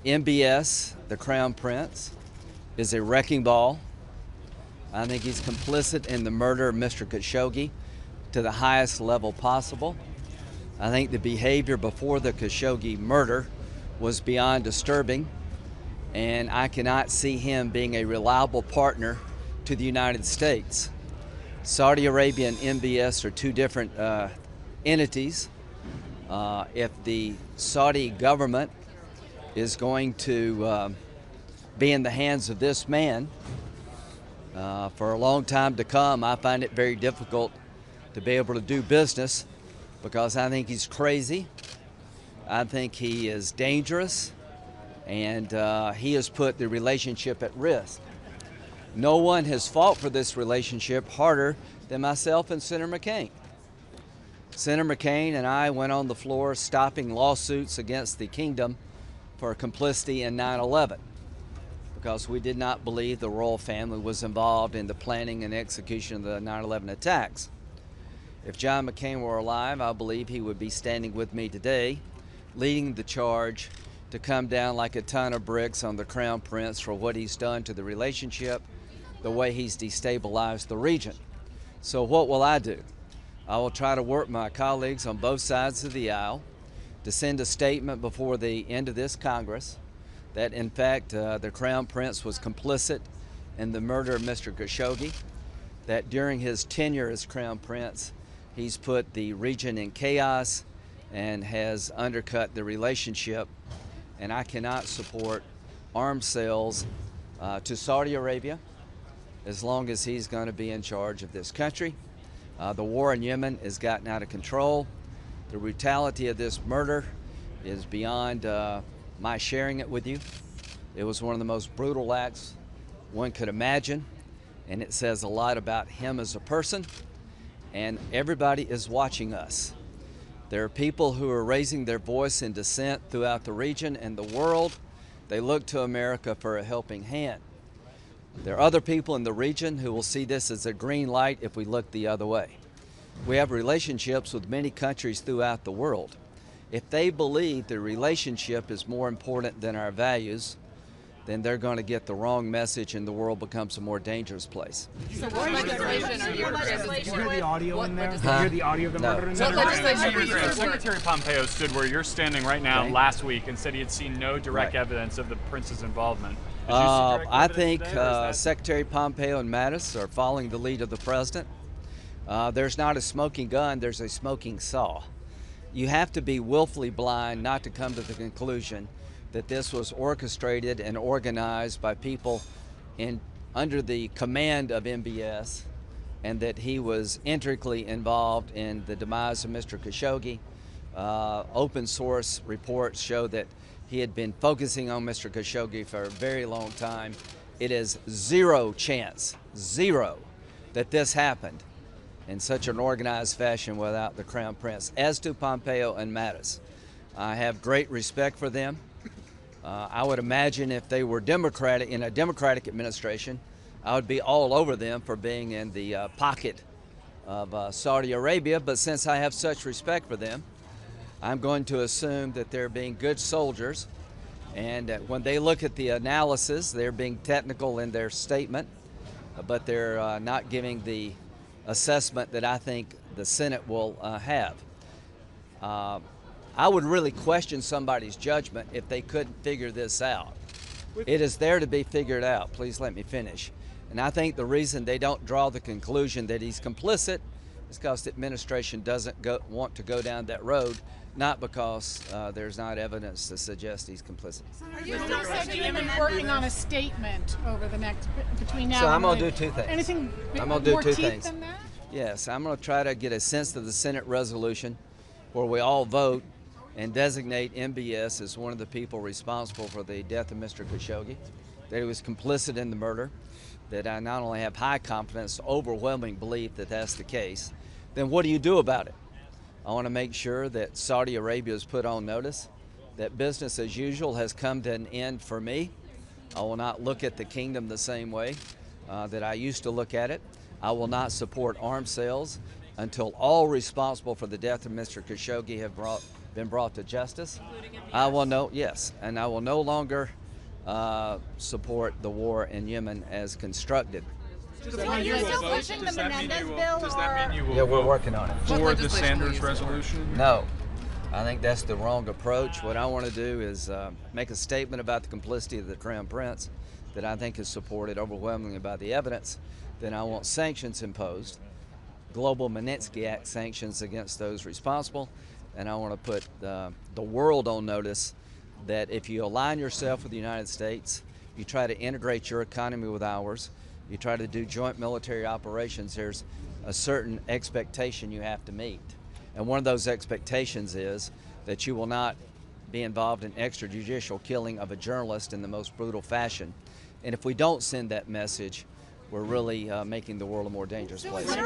MBS, the Crown Prince, is a wrecking ball. I think he's complicit in the murder of Mr. Khashoggi to the highest level possible. I think the behavior before the Khashoggi murder was beyond disturbing, and I cannot see him being a reliable partner to the United States. Saudi Arabia and MBS are two different entities. If the Saudi government is going to be in the hands of this man for a long time to come, I find it very difficult to be able to do business, because I think he's crazy. I think he is dangerous, and he has put the relationship at risk. No one has fought for this relationship harder than myself and Senator McCain. Senator McCain and I went on the floor stopping lawsuits against the kingdom for complicity in 9/11 because we did not believe the royal family was involved in the planning and execution of the 9/11 attacks. If John McCain were alive, I believe he would be standing with me today, leading the charge to come down like a ton of bricks on the Crown Prince for what he's done to the relationship, the way he's destabilized the region. So what will I do? I will try to work my colleagues on both sides of the aisle to send a statement before the end of this Congress that, in fact, the Crown Prince was complicit in the murder of Mr. Khashoggi, that during his tenure as Crown Prince, he's put the region in chaos and has undercut the relationship, and I cannot support arms sales to Saudi Arabia as long as he's going to be in charge of this country. The war in Yemen has gotten out of control. The brutality of this murder is beyond my sharing it with you. It was one of the most brutal acts one could imagine, and it says a lot about him as a person, and everybody is watching us. There are people who are raising their voice in dissent throughout the region and the world. They look to America for a helping hand. There are other people in the region who will see this as a green light if we look the other way. We have relationships with many countries throughout the world. If they believe the relationship is more important than our values, then they're going to get the wrong message and the world becomes a more dangerous place. So what legislation are you Did you hear the audio in there? Did you hear the audio of the murder in there? Secretary Pompeo stood where you're standing right now last week and said he had seen no direct evidence of the prince's involvement. I think Secretary Pompeo and Mattis are following the lead of the president. There's not a smoking gun, there's a smoking saw. You have to be willfully blind not to come to the conclusion that this was orchestrated and organized by people under the command of MBS, and that he was intricately involved in the demise of Mr. Khashoggi. Open source reports show that he had been focusing on Mr. Khashoggi for a very long time. It is zero chance, zero, that this happened in such an organized fashion without the Crown Prince. As to Pompeo and Mattis, I have great respect for them. I would imagine if they were Democratic, in a Democratic administration, I would be all over them for being in the pocket of Saudi Arabia. But since I have such respect for them, I'm going to assume that they're being good soldiers, and when they look at the analysis, they're being technical in their statement, but they're not giving the assessment that I think the Senate will have. I would really question somebody's judgment if they couldn't figure this out. It is there to be figured out. Please let me finish. And I think the reason they don't draw the conclusion that he's complicit is because the administration doesn't want to go down that road, not because there's not evidence to suggest he's complicit. You said you've been working on a statement over the next, between now and So I'm going to do two things. Anything I'm going to do more two teeth things. than that? Yes, I'm going to try to get a sense of the Senate resolution where we all vote and designate MBS as one of the people responsible for the death of Mr. Khashoggi, that he was complicit in the murder, that I not only have high confidence, overwhelming belief that that's the case. Then what do you do about it? I want to make sure that Saudi Arabia is put on notice, that business as usual has come to an end for me. I will not look at the kingdom the same way that I used to look at it. I will not support arms sales until all responsible for the death of Mr. Khashoggi have brought been brought to justice. I will and I will no longer support the war in Yemen as constructed. So you're still pushing the Menendez bill? Does that mean you will Yeah, we're working on it. for the Sanders resolution? No. I think that's the wrong approach. What I want to do is make a statement about the complicity of the Crown Prince that I think is supported overwhelmingly by the evidence. Then I want sanctions imposed, global Magnitsky Act sanctions against those responsible, and I want to put the world on notice that if you align yourself with the United States, you try to integrate your economy with ours, you try to do joint military operations, there's a certain expectation you have to meet. And one of those expectations is that you will not be involved in extrajudicial killing of a journalist in the most brutal fashion. And if we don't send that message, we're really making the world a more dangerous place.